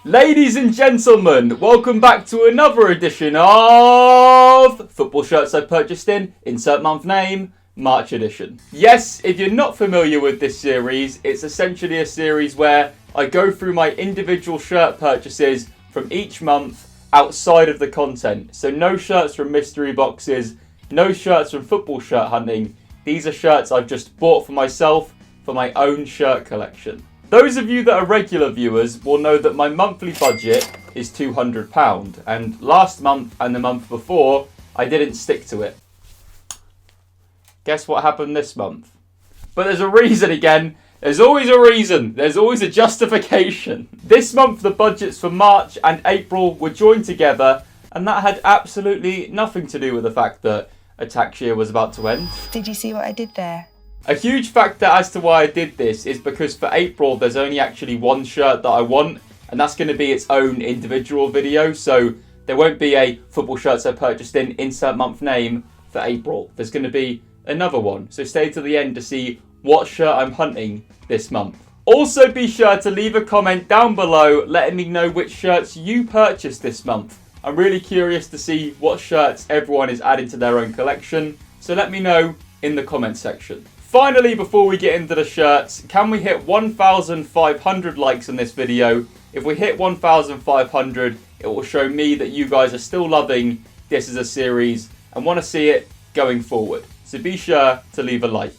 Ladies and gentlemen, welcome back to another edition of Football Shirts I Purchased in, insert month name, March edition. Yes, if you're not familiar with this series, it's essentially a series where I go through my individual shirt purchases from each month outside of the content. So no shirts from mystery boxes, no shirts from football shirt hunting. These are shirts I've just bought for myself for my own shirt collection. Those of you that are regular viewers will know that my monthly budget is £200, and last month and the month before I didn't stick to it. Guess what happened this month? But there's a reason again. There's always a reason. There's always a justification. This month the budgets for March and April were joined together, and that had absolutely nothing to do with the fact that a tax year was about to end. Did you see what I did there? A huge factor as to why I did this is because for April there's only actually one shirt that I want, and that's going to be its own individual video, so there won't be a football shirts I purchased in insert month name for April. There's going to be another one, so stay to the end to see what shirt I'm hunting this month. Also be sure to leave a comment down below letting me know which shirts you purchased this month. I'm really curious to see what shirts everyone is adding to their own collection, so let me know in the comment section. Finally, before we get into the shirts, can we hit 1,500 likes on this video? If we hit 1,500, it will show me that you guys are still loving this as a series and want to see it going forward. So be sure to leave a like.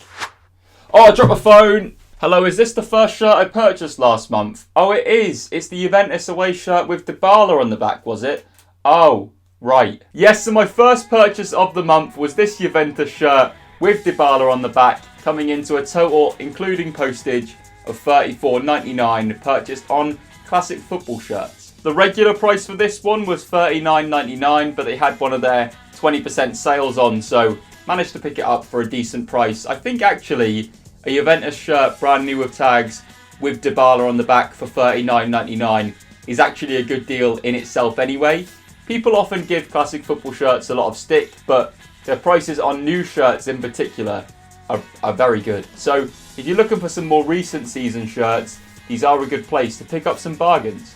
Oh, I dropped my phone. Hello, is this the first shirt I purchased last month? Oh, it is. It's the Juventus away shirt with Dybala on the back, was it? Oh, right. Yes, so my first purchase of the month was this Juventus shirt with Dybala on the back, coming into a total, including postage, of $34.99, purchased on Classic Football Shirts. The regular price for this one was $39.99, but they had one of their 20% sales on, so managed to pick it up for a decent price. I think actually a Juventus shirt, brand new with tags, with Dybala on the back for $39.99 is actually a good deal in itself anyway. People often give Classic Football Shirts a lot of stick, but their prices on new shirts in particular are very good. So if you're looking for some more recent season shirts, these are a good place to pick up some bargains,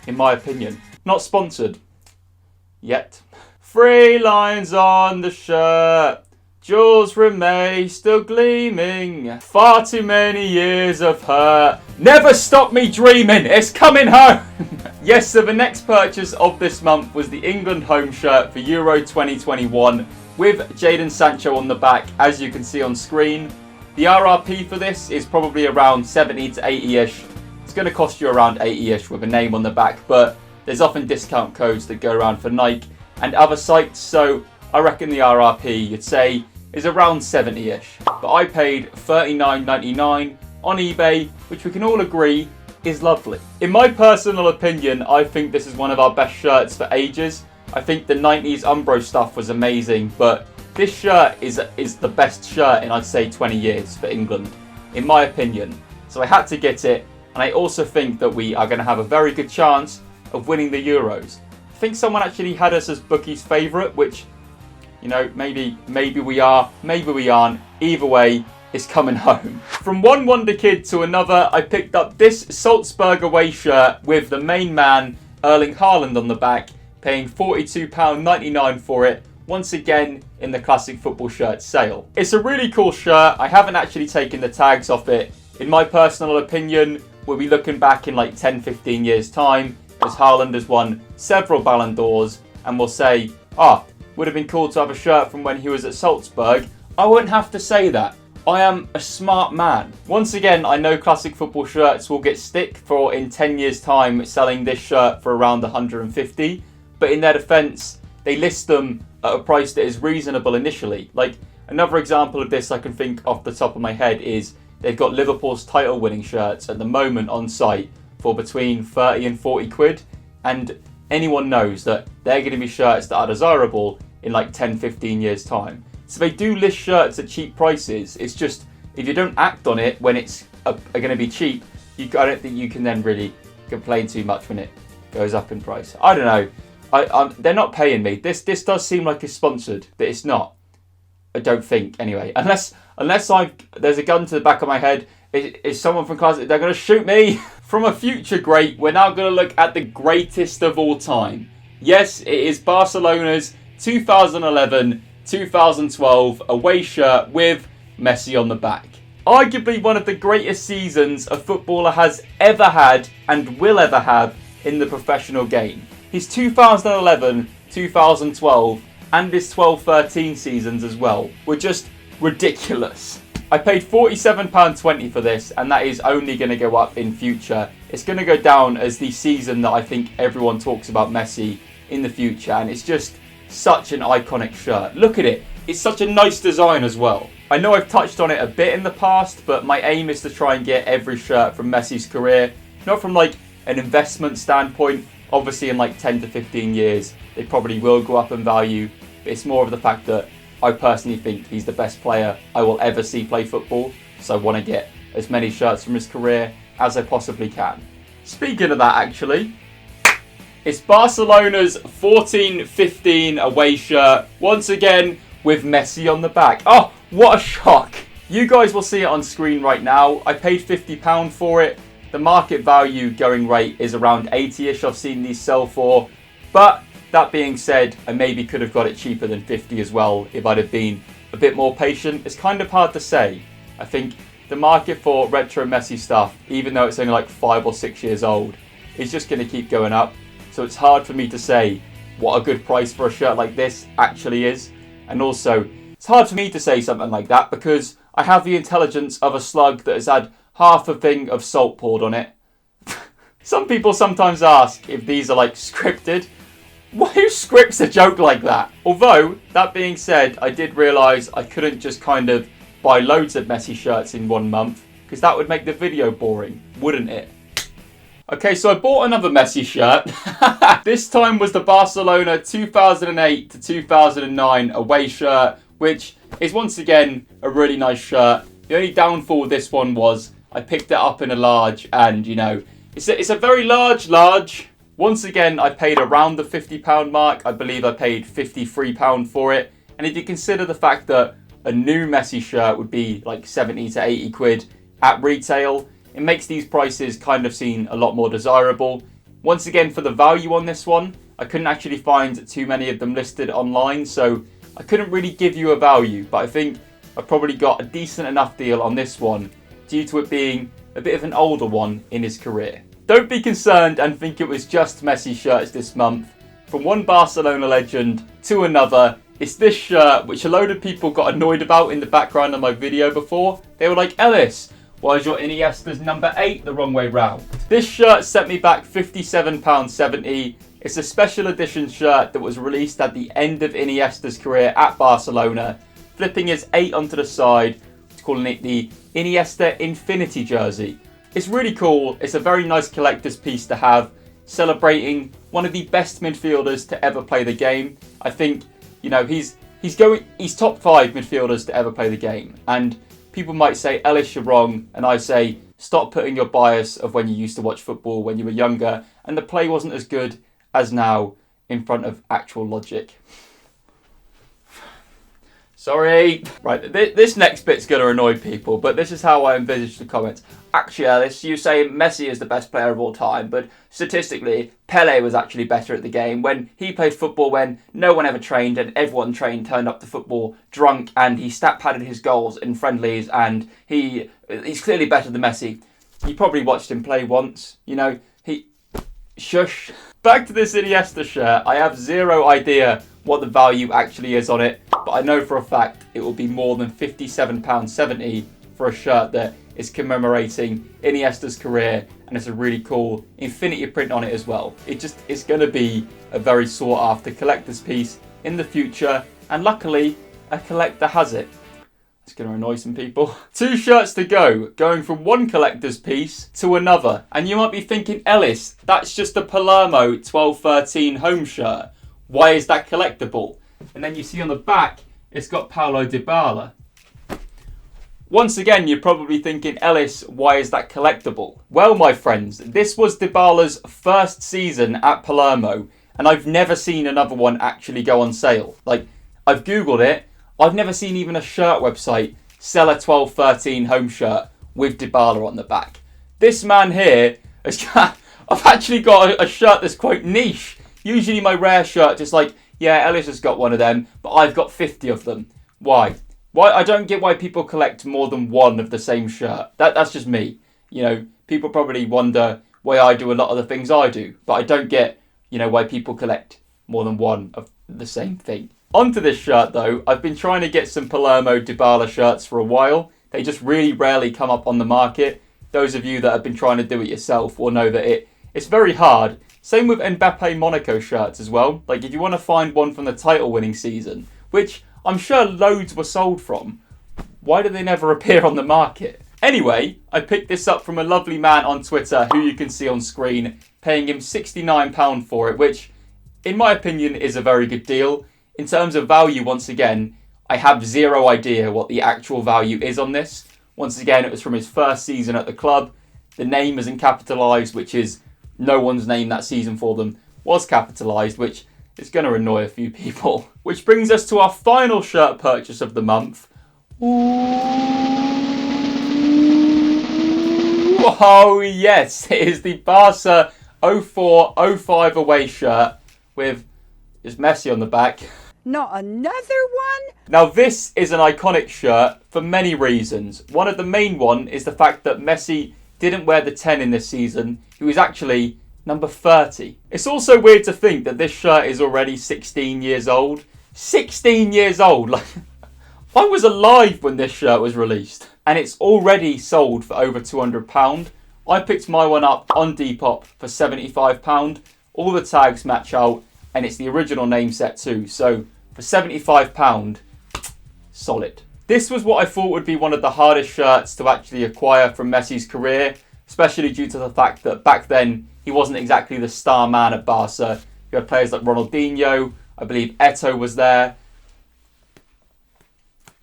in my opinion. Not sponsored. Yet. 3 lines on the shirt. Jewels remain still gleaming. Far too many years of hurt. Never stop me dreaming. It's coming home. Yes, so the next purchase of this month was the England home shirt for Euro 2021 with Jadon Sancho on the back, as you can see on screen. The RRP for this is probably around 70 to 80-ish. It's going to cost you around 80-ish with a name on the back, but there's often discount codes that go around for Nike and other sites, so I reckon the RRP, you'd say, is around 70-ish. But I paid $39.99 on eBay, which we can all agree is lovely. In my personal opinion, I think this is one of our best shirts for ages. I think the 90s Umbro stuff was amazing, but this shirt is the best shirt in, I'd say, 20 years for England, in my opinion. So I had to get it, and I also think that we are going to have a very good chance of winning the Euros. I think someone actually had us as bookies' favourite, which, you know, maybe we are, maybe we aren't. Either way, it's coming home. From one wonder kid to another, I picked up this Salzburg away shirt with the main man, Erling Haaland, on the back, paying £42.99 for it, once again in the Classic Football Shirt sale. It's a really cool shirt. I haven't actually taken the tags off it. In my personal opinion, we'll be looking back in like 10-15 years time as Haaland has won several Ballon d'Ors, and we'll say, would have been cool to have a shirt from when he was at Salzburg. I wouldn't have to say that. I am a smart man. Once again, I know Classic Football Shirts will get stick for in 10 years time selling this shirt for around 150. But in their defence, they list them at a price that is reasonable initially. Like, another example of this I can think off the top of my head is they've got Liverpool's title winning shirts at the moment on site for between 30 and 40 quid. And anyone knows that they're going to be shirts that are desirable in like 10-15 years time. So they do list shirts at cheap prices. It's just, if you don't act on it when it's going to be cheap, I don't think you can then really complain too much when it goes up in price. I don't know. They're not paying me. This does seem like it's sponsored, but it's not. I don't think, anyway. Unless there's a gun to the back of my head. Is someone from class? They're going to shoot me. From a future great, we're now going to look at the greatest of all time. Yes, it is Barcelona's 2011-2012 away shirt with Messi on the back. Arguably one of the greatest seasons a footballer has ever had and will ever have in the professional game. His 2011-2012 and his 12-13 seasons as well were just ridiculous. I paid £47.20 for this, and that is only going to go up in future. It's going to go down as the season that I think everyone talks about Messi in the future, and it's just such an iconic shirt. Look at it. It's such a nice design as well. I know I've touched on it a bit in the past, but my aim is to try and get every shirt from Messi's career, not from like an investment standpoint. Obviously in like 10 to 15 years, they probably will go up in value, but it's more of the fact that I personally think he's the best player I will ever see play football, so I want to get as many shirts from his career as I possibly can. Speaking of that, actually, it's Barcelona's 14-15 away shirt, once again with Messi on the back. Oh, what a shock! You guys will see it on screen right now. I paid £50 for it. The market value going rate is around 80-ish I've seen these sell for, but that being said, I maybe could have got it cheaper than 50 as well if I'd have been a bit more patient. It's kind of hard to say. I think the market for retro Messi stuff, even though it's only like 5 or 6 years old, is just going to keep going up. So it's hard for me to say what a good price for a shirt like this actually is. And also, it's hard for me to say something like that because I have the intelligence of a slug that has had half a thing of salt poured on it. Some people sometimes ask if these are like scripted. Who scripts a joke like that? Although, that being said, I did realise I couldn't just kind of buy loads of Messi shirts in 1 month, because that would make the video boring, wouldn't it? Okay, so I bought another Messi shirt. This time was the Barcelona 2008 to 2009 away shirt, which is once again a really nice shirt. The only downfall with this one was I picked it up in a large, and you know, it's a very large. Once again, I paid around the £50 mark. I believe I paid £53 for it. And if you consider the fact that a new Messi shirt would be like 70 to 80 quid at retail, it makes these prices kind of seem a lot more desirable. Once again, for the value on this one, I couldn't actually find too many of them listed online, so I couldn't really give you a value, but I think I probably got a decent enough deal on this one due to it being a bit of an older one in his career. Don't be concerned and think it was just Messi shirts this month. From one Barcelona legend to another, it's this shirt which a load of people got annoyed about in the background of my video before. They were like, Ellis, why is your Iniesta's number 8 the wrong way round? This shirt set me back £57.70. It's a special edition shirt that was released at the end of Iniesta's career at Barcelona, flipping his 8 onto the side, calling it the Iniesta Infinity jersey. It's really cool. It's a very nice collector's piece to have, celebrating one of the best midfielders to ever play the game. I think, you know, he's top 5 midfielders to ever play the game. And people might say, Ellis, you're wrong. And I say, stop putting your bias of when you used to watch football when you were younger and the play wasn't as good as now in front of actual logic. Sorry. Right, this next bit's going to annoy people, but this is how I envisage the comments. Actually, Alice, you say Messi is the best player of all time, but statistically, Pele was actually better at the game when he played football when no one ever trained and everyone trained turned up to football drunk and he stat-padded his goals in friendlies and he's clearly better than Messi. You probably watched him play once, you know, Shush. Back to this Iniesta shirt, I have zero idea what the value actually is on it, but I know for a fact it will be more than £57.70 for a shirt that is commemorating Iniesta's career, and it's a really cool infinity print on it as well. It's going to be a very sought after collector's piece in the future, and luckily a collector has it. It's going to annoy some people. 2 shirts to go, going from one collector's piece to another. And you might be thinking, Ellis, that's just a Palermo 12-13 home shirt. Why is that collectible? And then you see on the back, it's got Palermo Dybala. Once again, you're probably thinking, Ellis, why is that collectible? Well, my friends, this was Dybala's first season at Palermo, and I've never seen another one actually go on sale. Like, I've Googled it, I've never seen even a shirt website sell a 12-13 home shirt with Dybala on the back. This man here, I've actually got a shirt that's quite niche. Usually my rare shirt, just like, yeah, Ellis has got one of them, but I've got 50 of them. Why? I don't get why people collect more than one of the same shirt. That's just me. You know, people probably wonder why I do a lot of the things I do, but I don't get, you know, why people collect more than one of the same thing. Onto this shirt though, I've been trying to get some Palermo Dybala shirts for a while. They just really rarely come up on the market. Those of you that have been trying to do it yourself will know that it's very hard. Same with Mbappe Monaco shirts as well. Like if you want to find one from the title winning season, which I'm sure loads were sold from, why do they never appear on the market? Anyway, I picked this up from a lovely man on Twitter who you can see on screen, paying him £69 for it, which in my opinion is a very good deal. In terms of value, once again, I have zero idea what the actual value is on this. Once again, it was from his first season at the club. The name isn't capitalised, which is no one's name that season for them was capitalised, which is going to annoy a few people. Which brings us to our final shirt purchase of the month. Oh yes, it is the Barca 04-05 away shirt with just Messi on the back. Not another one? Now this is an iconic shirt for many reasons. One of the main one is the fact that Messi didn't wear the 10 in this season. He was actually number 30. It's also weird to think that this shirt is already 16 years old. 16 years old! Like, I was alive when this shirt was released. And it's already sold for over £200. I picked my one up on Depop for £75. All the tags match out, and it's the original name set too. So for £75, solid. This was what I thought would be one of the hardest shirts to actually acquire from Messi's career, especially due to the fact that back then he wasn't exactly the star man at Barca. You had players like Ronaldinho, I believe Eto'o was there.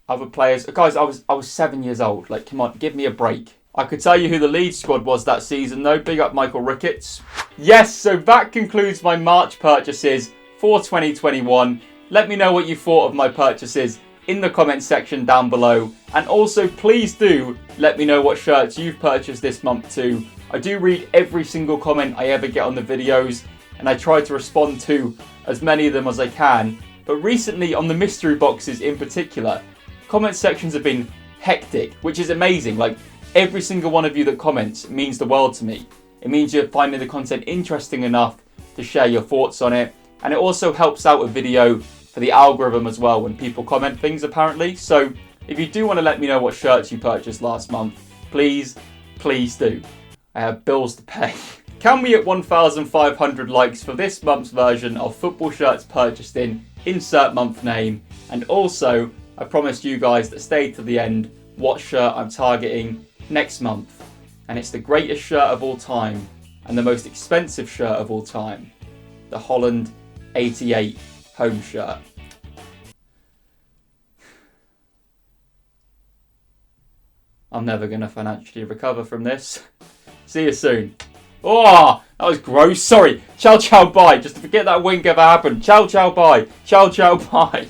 Other players, guys, I was 7 years old. Like, come on, give me a break. I could tell you who the lead squad was that season though. Big up Michael Ricketts. Yes, so that concludes my March purchases for 2021. Let me know what you thought of my purchases in the comment section down below. And also, please do let me know what shirts you've purchased this month too. I do read every single comment I ever get on the videos, and I try to respond to as many of them as I can. But recently, on the mystery boxes in particular, comment sections have been hectic, which is amazing. Like, every single one of you that comments means the world to me. It means you're finding the content interesting enough to share your thoughts on it. And it also helps out a video for the algorithm as well when people comment things, apparently. So if you do want to let me know what shirts you purchased last month, please do. I have bills to pay. Can we hit 1,500 likes for this month's version of football shirts purchased in insert month name? And also, I promised you guys that stayed to the end what shirt I'm targeting next month. And it's the greatest shirt of all time and the most expensive shirt of all time. The Haaland 88 home shirt. I'm never going to financially recover from this. See you soon. Oh, that was gross. Sorry. Ciao, ciao, bye. Just to forget that wink ever happened. Ciao, ciao, bye. Ciao, ciao, bye.